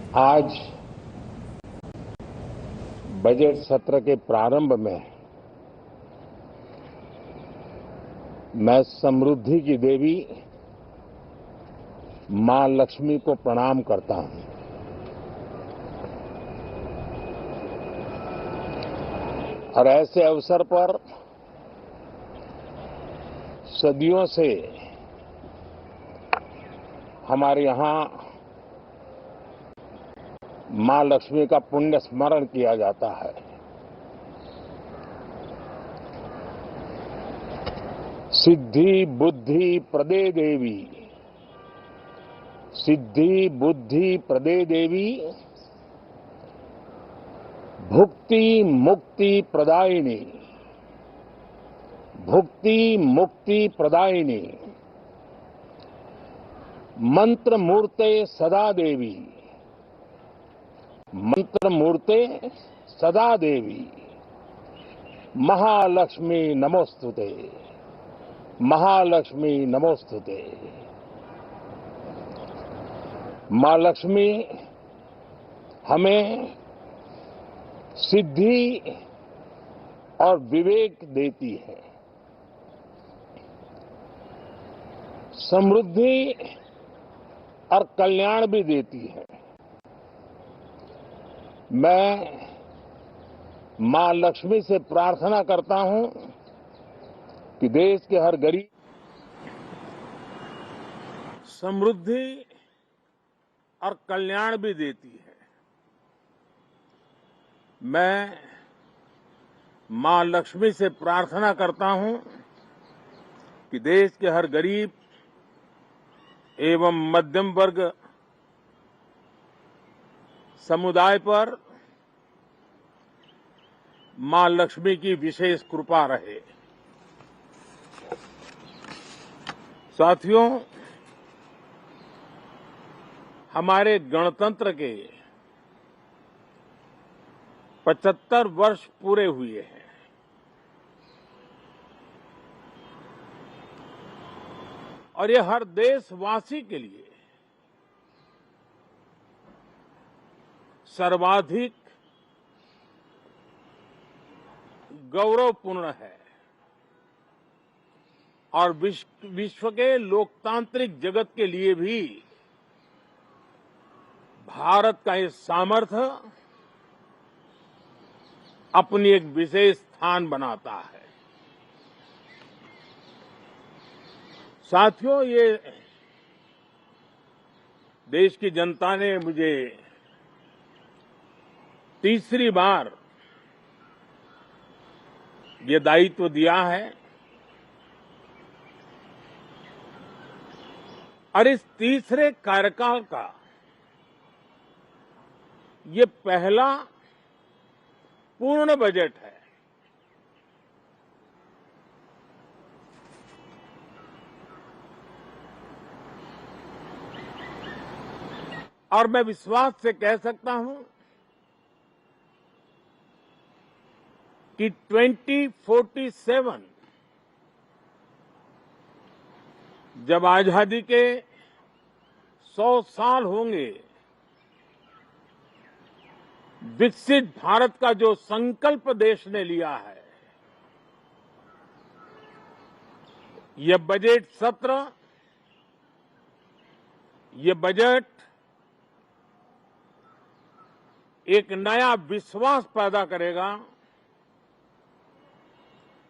आज बजट सत्र के प्रारंभ में मैं समृद्धि की देवी मां लक्ष्मी को प्रणाम करता हूं। और ऐसे अवसर पर सदियों से हमारे यहां मां लक्ष्मी का पुण्य स्मरण किया जाता है। सिद्धि बुद्धि प्रदे देवी, सिद्धि बुद्धि प्रदे देवी, भुक्ति मुक्ति प्रदायिनी, भुक्ति मुक्ति प्रदायिनी, मंत्र मूर्ते सदा देवी, मंत्र मूर्ते सदा देवी, महालक्ष्मी नमोस्तुते, महालक्ष्मी नमोस्तुते। मां लक्ष्मी हमें सिद्धि और विवेक देती है, समृद्धि और कल्याण भी देती है। मैं मां लक्ष्मी से प्रार्थना करता हूं कि देश के हर गरीब समृद्धि और कल्याण भी देती है। मैं मां लक्ष्मी से प्रार्थना करता हूं कि देश के हर गरीब एवं मध्यम वर्ग समुदाय पर मां लक्ष्मी की विशेष कृपा रहे। साथियों, हमारे गणतंत्र के 75 वर्ष पूरे हुए हैं। और ये हर देशवासी के लिए सर्वाधिक गौरवपूर्ण है और विश्व के लोकतांत्रिक जगत के लिए भी भारत का ये सामर्थ्य अपनी एक विशेष स्थान बनाता है। साथियों, ये देश की जनता ने मुझे तीसरी बार ये दायित्व दिया है और इस तीसरे कार्यकाल का ये पहला पूर्ण बजट है। और मैं विश्वास से कह सकता हूं कि 2047 जब आजादी के 100 साल होंगे, विकसित भारत का जो संकल्प देश ने लिया है, यह बजट सत्र, ये बजट एक नया विश्वास पैदा करेगा,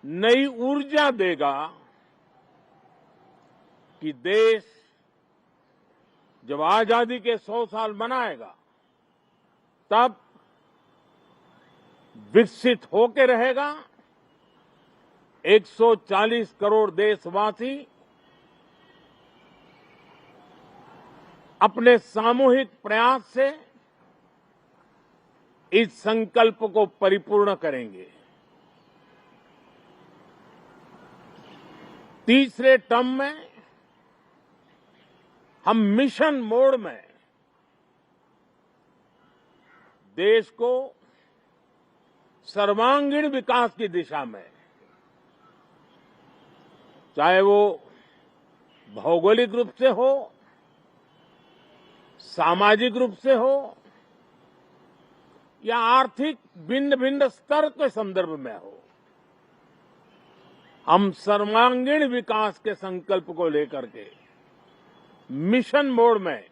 नई ऊर्जा देगा कि देश जब आजादी के 100 साल मनाएगा तब विकसित होकर रहेगा। 140 करोड़ देशवासी अपने सामूहिक प्रयास से इस संकल्प को परिपूर्ण करेंगे। तीसरे टर्म में हम मिशन मोड में देश को सर्वांगीण विकास की दिशा में, चाहे वो भौगोलिक रूप से हो, सामाजिक रूप से हो या आर्थिक भिन्न भिन्न स्तर के संदर्भ में हो, हम सर्वांगीण विकास के संकल्प को लेकर के मिशन मोड में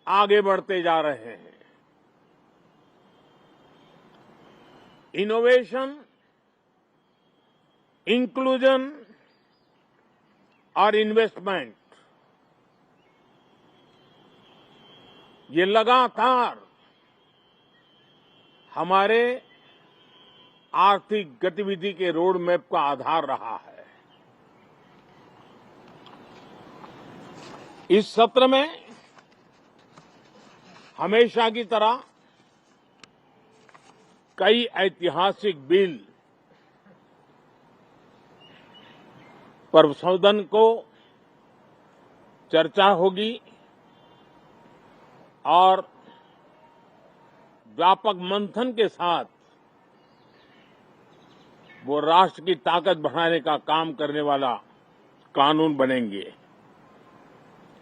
आगे बढ़ते जा रहे हैं। इनोवेशन, इंक्लूजन और इन्वेस्टमेंट, ये लगातार हमारे आर्थिक गतिविधि के रोड मैप का आधार रहा है। इस सत्र में हमेशा की तरह कई ऐतिहासिक बिल पर सदन को चर्चा होगी और व्यापक मंथन के साथ वो राष्ट्र की ताकत बढ़ाने का काम करने वाला कानून बनेंगे।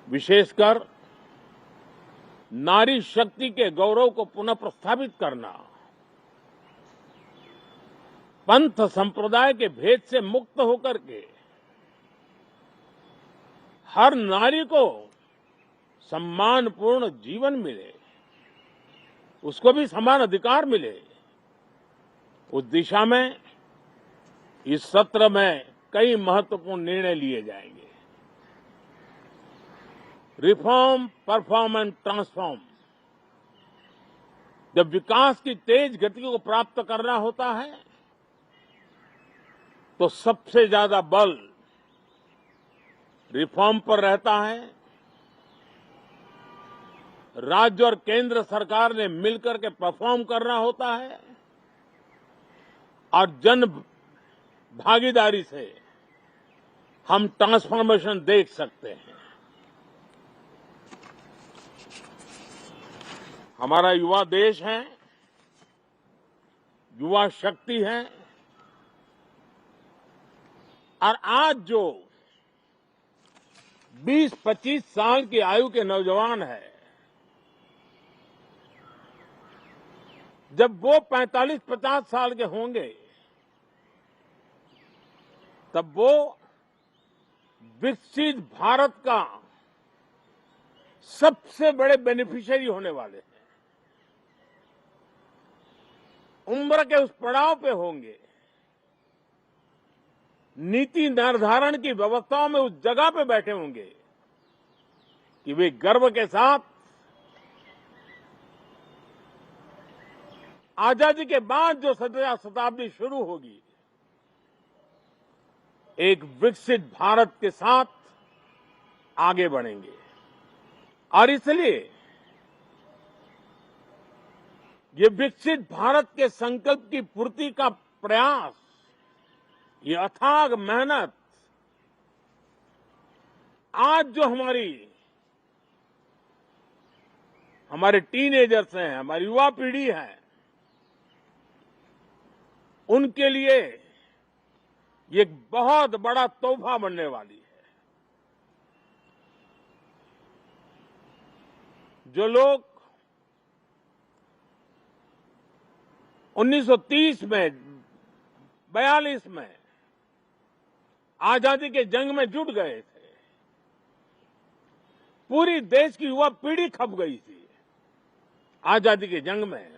विशेषकर नारी शक्ति के गौरव को पुनः प्रस्थापित करना, पंथ संप्रदाय के भेद से मुक्त होकर के हर नारी को सम्मानपूर्ण जीवन मिले, उसको भी समान अधिकार मिले, उस दिशा में इस सत्र में कई महत्वपूर्ण निर्णय लिए जाएंगे। Reform, perform and transform. जब विकास की तेज गति को प्राप्त करना होता है तो सबसे ज्यादा बल रिफॉर्म पर रहता है। राज्य और केंद्र सरकार ने मिलकर के परफॉर्म करना होता है और जन भागीदारी से हम ट्रांसफॉर्मेशन देख सकते हैं। हमारा युवा देश है, युवा शक्ति है और आज जो 20-25 साल की आयु के नौजवान है, जब वो 45-50 साल के होंगे तब वो विकसित भारत का सबसे बड़े बेनिफिशियरी होने वाले हैं। उम्र के उस पड़ाव पे होंगे, नीति निर्धारण की व्यवस्थाओं में उस जगह पे बैठे होंगे कि वे गर्व के साथ आजादी के बाद जो शताब्दी शुरू होगी, एक विकसित भारत के साथ आगे बढ़ेंगे। और इसलिए ये विकसित भारत के संकल्प की पूर्ति का प्रयास, ये अथाग मेहनत आज जो हमारे टीनेजर्स हैं, हमारी युवा पीढ़ी है, उनके लिए ये एक बहुत बड़ा तोहफा बनने वाली है। जो लोग 1930 में, 42 में आजादी के जंग में जुट गए थे, पूरी देश की युवा पीढ़ी खप गई थी आजादी के जंग में,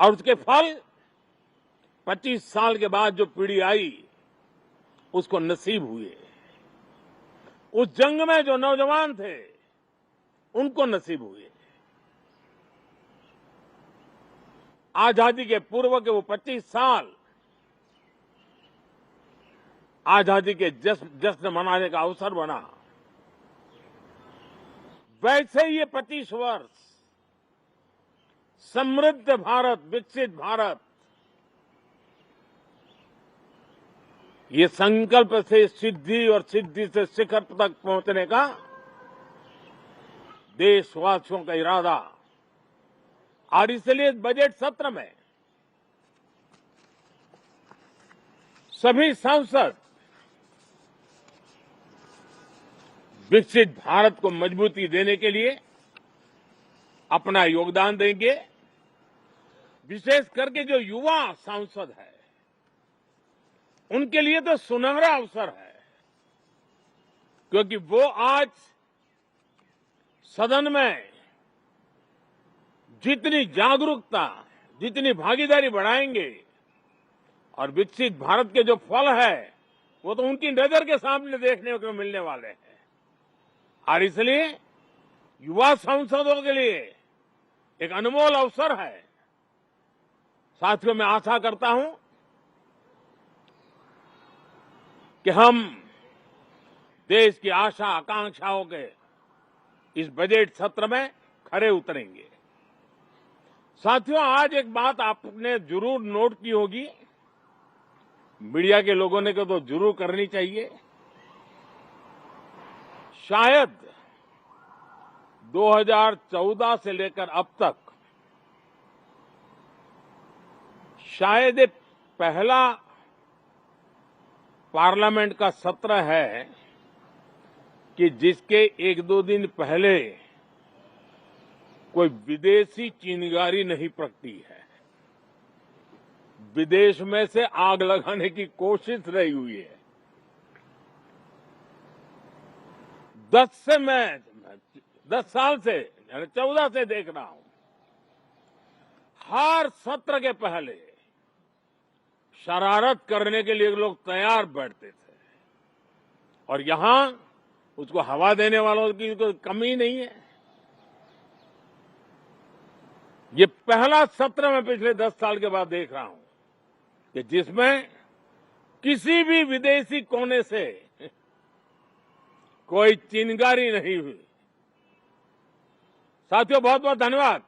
और उसके फल 25 साल के बाद जो पीढ़ी आई उसको नसीब हुए। उस जंग में जो नौजवान थे उनको नसीब हुए। आजादी के पूर्व के वो 25 साल आजादी के जश्न मनाने का अवसर बना। वैसे ही ये 25 वर्ष समृद्ध भारत, विकसित भारत, ये संकल्प से सिद्धि और सिद्धि से शिखर तक पहुंचने का देशवासियों का इरादा। और इसलिए बजट सत्र में सभी सांसद विकसित भारत को मजबूती देने के लिए अपना योगदान देंगे। विशेष करके जो युवा सांसद है उनके लिए तो सुनहरा अवसर है, क्योंकि वो आज सदन में जितनी जागरूकता, जितनी भागीदारी बढ़ाएंगे और विकसित भारत के जो फल है वो तो उनकी नजर के सामने देखने को मिलने वाले हैं। और इसलिए युवा सांसदों के लिए एक अनमोल अवसर है। साथियों, मैं आशा करता हूं कि हम देश की आशा आकांक्षाओं के इस बजट सत्र में खरे उतरेंगे। साथियों, आज एक बात आपने जरूर नोट की होगी, मीडिया के लोगों ने तो जरूर करनी चाहिए। शायद 2014 से लेकर अब तक शायद ये पहला पार्लियामेंट का सत्र है कि जिसके एक दो दिन पहले कोई विदेशी चिंगारी नहीं प्रगटी है, विदेश में से आग लगाने की कोशिश रही हुई है। 10 साल से, यानी 14 से देख रहा हूं, हर सत्र के पहले शरारत करने के लिए लोग तैयार बैठते थे और यहां उसको हवा देने वालों की कोई कमी नहीं है। ये पहला सत्र मैं पिछले 10 साल के बाद देख रहा हूं कि जिसमें किसी भी विदेशी कोने से कोई चिंगारी नहीं हुई। साथियों, बहुत बहुत धन्यवाद।